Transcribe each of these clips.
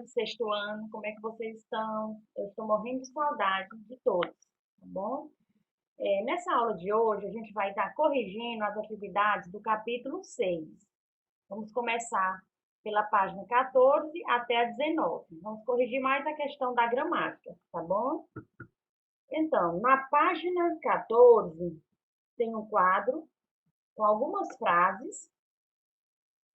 do sexto ano, como é que vocês estão? Eu estou morrendo de saudade de todos, tá bom? Nessa aula de hoje, a gente vai estar corrigindo as atividades do capítulo 6. Vamos começar pela página 14 até a 19. Vamos corrigir mais a questão da gramática, tá bom? Então, na página 14, tem um quadro com algumas frases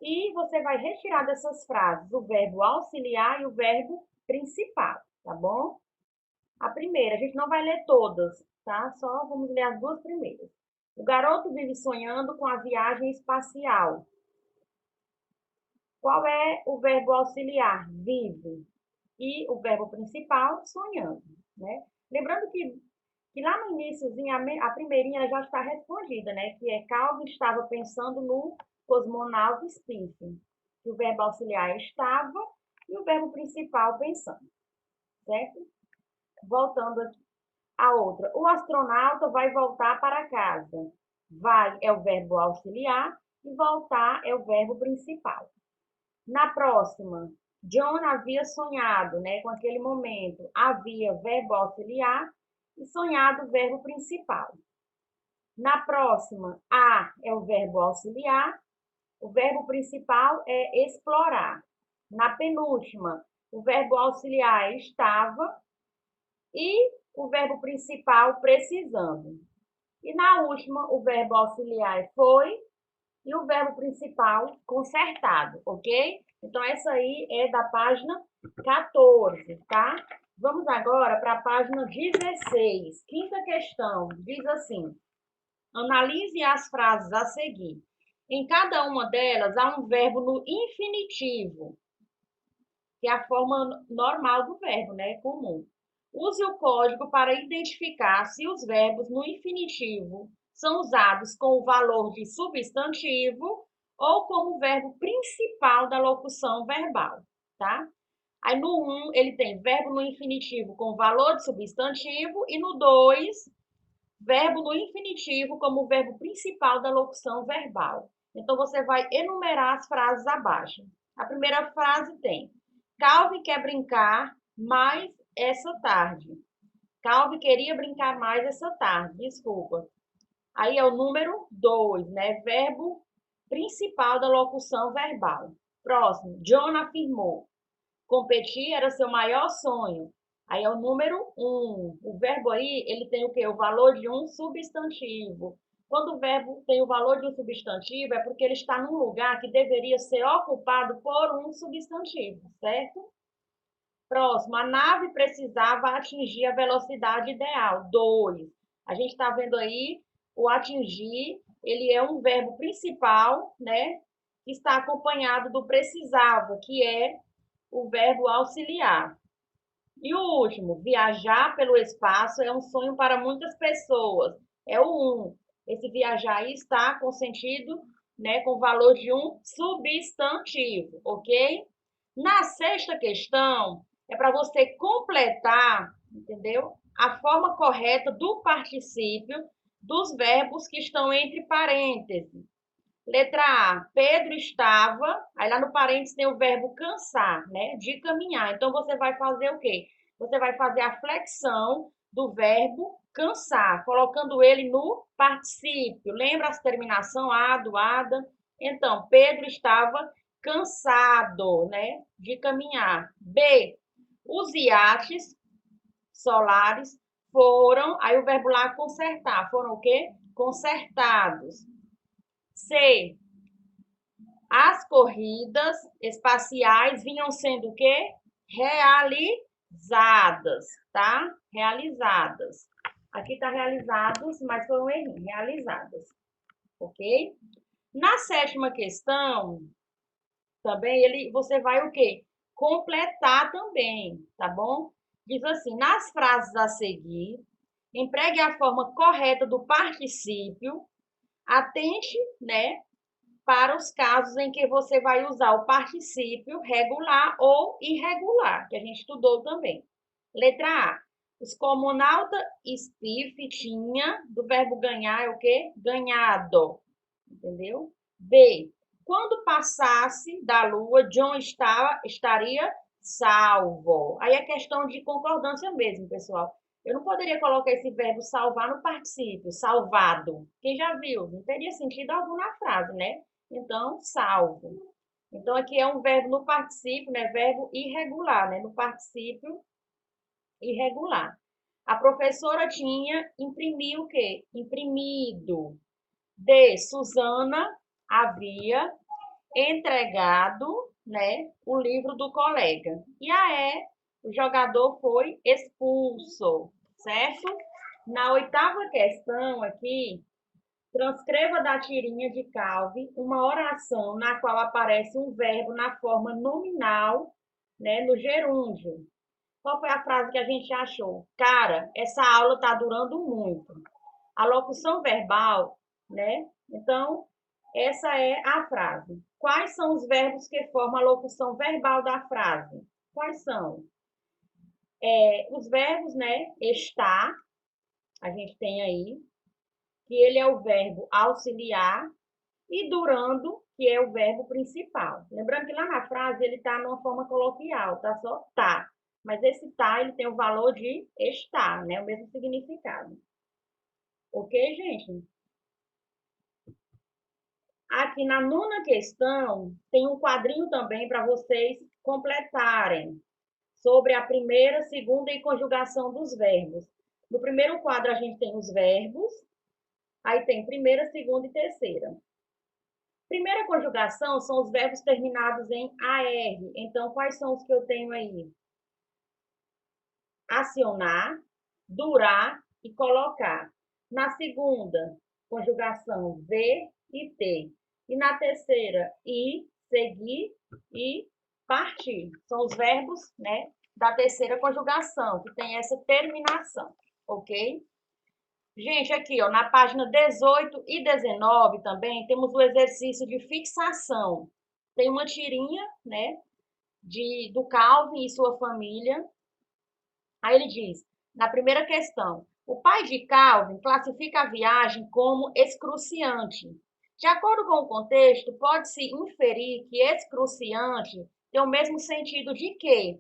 e você vai retirar dessas frases o verbo auxiliar e o verbo principal, tá bom? A primeira, a gente não vai ler todas, tá? Só vamos ler as duas primeiras. O garoto vive sonhando com a viagem espacial. Qual é o verbo auxiliar? Vive. E o verbo principal, sonhando, né? Lembrando que lá no iníciozinho, a primeirinha já está respondida, né? Que é Calvin estava pensando no cosmonauta Stephen. O verbo auxiliar estava e o verbo principal pensando, certo? Voltando aqui. A outra, o astronauta vai voltar para casa. Vai é o verbo auxiliar e voltar é o verbo principal. Na próxima, John havia sonhado, né, com aquele momento. Havia verbo auxiliar e sonhado verbo principal. Na próxima, a é o verbo auxiliar, o verbo principal é explorar. Na penúltima, o verbo auxiliar estava e o verbo principal precisando. E na última, o verbo auxiliar foi e o verbo principal consertado, ok? Então, essa aí é da página 14, tá? Vamos agora para a página 16. Quinta questão, diz assim: analise as frases a seguir. Em cada uma delas há um verbo no infinitivo, que é a forma normal do verbo, né? Comum. Use o código para identificar se os verbos no infinitivo são usados com o valor de substantivo ou como verbo principal da locução verbal, tá? Aí no 1, ele tem verbo no infinitivo com valor de substantivo e no 2, verbo no infinitivo como verbo principal da locução verbal. Então, você vai enumerar as frases abaixo. A primeira frase tem: Calvin quer brincar mais essa tarde. Calvin queria brincar mais essa tarde, desculpa. Aí é o número 2, né? Verbo principal da locução verbal. Próximo, John afirmou: competir era seu maior sonho. Aí é o número 1. O verbo aí, ele tem o quê? O valor de um substantivo. Quando o verbo tem o valor de um substantivo, é porque ele está num lugar que deveria ser ocupado por um substantivo, certo? Próximo, a nave precisava atingir a velocidade ideal. 2. A gente está vendo aí o atingir, ele é um verbo principal, né? Que está acompanhado do precisava, que é o verbo auxiliar. E o último, viajar pelo espaço é um sonho para muitas pessoas. É o 1. Esse viajar aí está com sentido, né, com o valor de um substantivo, ok? Na sexta questão, é para você completar, entendeu? A forma correta do particípio dos verbos que estão entre parênteses. Letra A, Pedro estava, aí lá no parênteses tem o verbo cansar, né? De caminhar. Então, você vai fazer o quê? Você vai fazer a flexão do verbo cansar, colocando ele no particípio. Lembra a terminação ado, ada? Então, Pedro estava cansado, né? De caminhar. B, os iates solares foram, aí o verbo lá consertar, foram o quê? Consertados. C, as corridas espaciais vinham sendo o quê? Realizadas, tá? Realizadas. Aqui está realizados, mas foi um erro. Realizadas, ok? Na sétima questão, também você vai o quê? Completar também, tá bom? Diz assim, nas frases a seguir, empregue a forma correta do particípio, atente, né, para os casos em que você vai usar o particípio regular ou irregular, que a gente estudou também. Letra A. Os comunautas Spiff tinha, do verbo ganhar é o quê? Ganhado. Entendeu? B. Quando passasse da lua, John estaria Salvo. Aí é questão de concordância mesmo, pessoal. Eu não poderia colocar esse verbo salvar no particípio, salvado. Quem já viu? Não teria sentido algum na frase, né? Então, salvo. Então, aqui é um verbo no particípio, né? Verbo irregular, né? No particípio irregular. A professora tinha imprimido o quê? Imprimido. D. Suzana havia entregado, né, o livro do colega. E a E, o jogador foi expulso, certo? Na oitava questão aqui, transcreva da tirinha de Calvi uma oração na qual aparece um verbo na forma nominal, né, no gerúndio. Qual foi a frase que a gente achou? Cara, essa aula está durando muito. A locução verbal, né? Então, essa é a frase. Quais são os verbos que formam a locução verbal da frase? Quais são? Os verbos, né? Estar, a gente tem aí, que ele é o verbo auxiliar, e durando, que é o verbo principal. Lembrando que lá na frase ele está numa forma coloquial, tá só tá. Mas esse tá, ele tem o valor de estar, né? O mesmo significado. Ok, gente? Aqui na nona questão, tem um quadrinho também para vocês completarem sobre a primeira, segunda e conjugação dos verbos. No primeiro quadro, a gente tem os verbos, aí tem primeira, segunda e terceira. Primeira conjugação são os verbos terminados em AR. Então, quais são os que eu tenho aí? Acionar, durar e colocar. Na segunda conjugação, ver e ter. E na terceira, ir, seguir e partir. São os verbos, né, da terceira conjugação, que tem essa terminação, ok? Gente, aqui, ó, na página 18 e 19 também temos o exercício de fixação. Tem uma tirinha, né, do Calvin e sua família. Aí ele diz, na primeira questão, o pai de Calvin classifica a viagem como excruciante. De acordo com o contexto, pode-se inferir que excruciante tem o mesmo sentido de quê?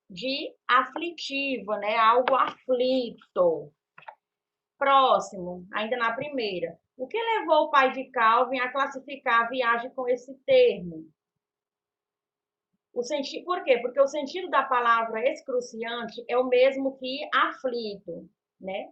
De aflitiva, né? Algo aflito. Próximo, ainda na primeira. O que levou o pai de Calvin a classificar a viagem com esse termo? Por quê? Porque o sentido da palavra excruciante é o mesmo que aflito, né?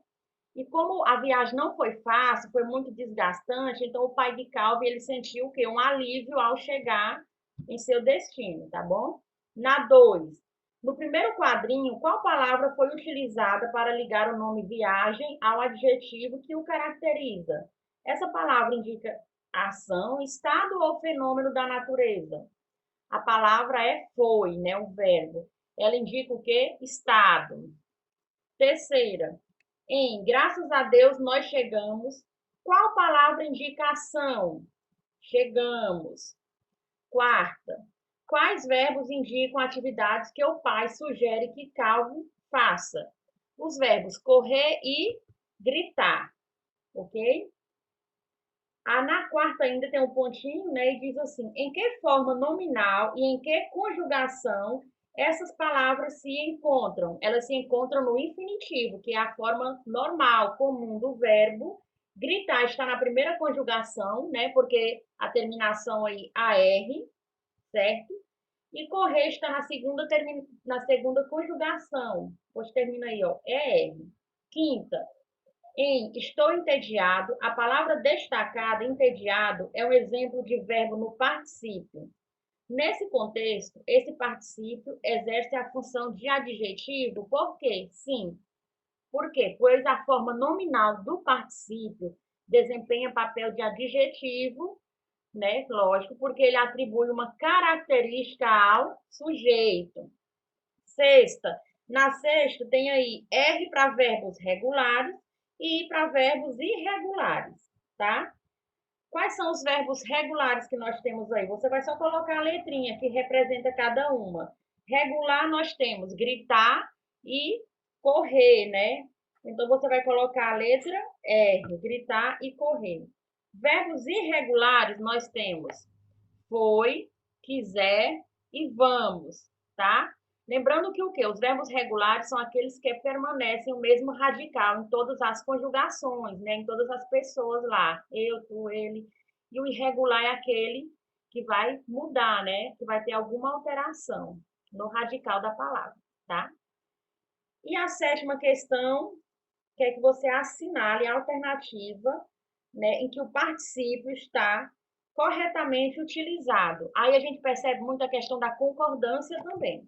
E como a viagem não foi fácil, foi muito desgastante, então o pai de Calvin ele sentiu o quê? Um alívio ao chegar em seu destino, tá bom? Na 2, no primeiro quadrinho, qual palavra foi utilizada para ligar o nome viagem ao adjetivo que o caracteriza? Essa palavra indica ação, estado ou fenômeno da natureza? A palavra é foi, né? O verbo. Ela indica o quê? Estado. Terceira, graças a Deus nós chegamos. Qual palavra indica ação? Chegamos. Quarta, quais verbos indicam atividades que o pai sugere que Calvin faça? Os verbos correr e gritar, ok? Na quarta ainda tem um pontinho, né? E diz assim: em que forma nominal e em que conjugação essas palavras se encontram? Elas se encontram no infinitivo, que é a forma normal, comum do verbo. Gritar está na primeira conjugação, né? Porque a terminação aí AR, certo? E correr está na segunda conjugação. Pois termina aí, ó, ER. Quinta, estou entediado, a palavra destacada, entediado, é um exemplo de verbo no particípio. Nesse contexto, esse particípio exerce a função de adjetivo, por quê? Sim. Por quê? Pois a forma nominal do particípio desempenha papel de adjetivo, né? Lógico, porque ele atribui uma característica ao sujeito. Sexta. Na sexta, tem aí R para verbos regulares e I para verbos irregulares, tá? Quais são os verbos regulares que nós temos aí? Você vai só colocar a letrinha que representa cada uma. Regular, nós temos gritar e correr, né? Então, você vai colocar a letra R, gritar e correr. Verbos irregulares, nós temos foi, quiser e vamos, tá? Lembrando que o quê? Os verbos regulares são aqueles que permanecem o mesmo radical em todas as conjugações, né? Em todas as pessoas lá. Eu, tu, ele. E o irregular é aquele que vai mudar, né? Que vai ter alguma alteração no radical da palavra, tá? E a sétima questão quer que você assinale a alternativa, né, em que o particípio está corretamente utilizado. Aí a gente percebe muito a questão da concordância também.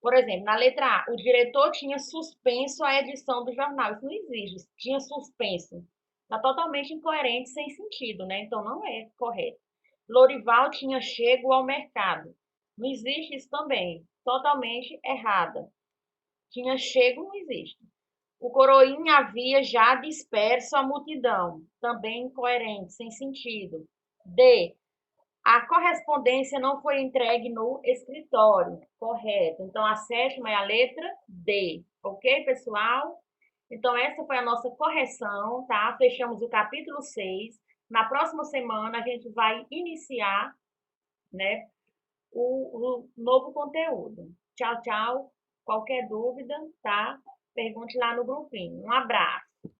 Por exemplo, na letra A, o diretor tinha suspenso a edição do jornal. Isso não existe, tinha suspenso. Está totalmente incoerente, sem sentido, né? Então não é correto. Lorival tinha chego ao mercado. Não existe isso também. Totalmente errada. Tinha chego, não existe. O coroinha havia já disperso a multidão. Também incoerente, sem sentido. D. A correspondência não foi entregue no escritório. Correto. Então, a sétima é a letra D. Ok, pessoal? Então, essa foi a nossa correção, tá? Fechamos o capítulo 6. Na próxima semana, a gente vai iniciar, né, o novo conteúdo. Tchau, tchau. Qualquer dúvida, tá? Pergunte lá no grupinho. Um abraço.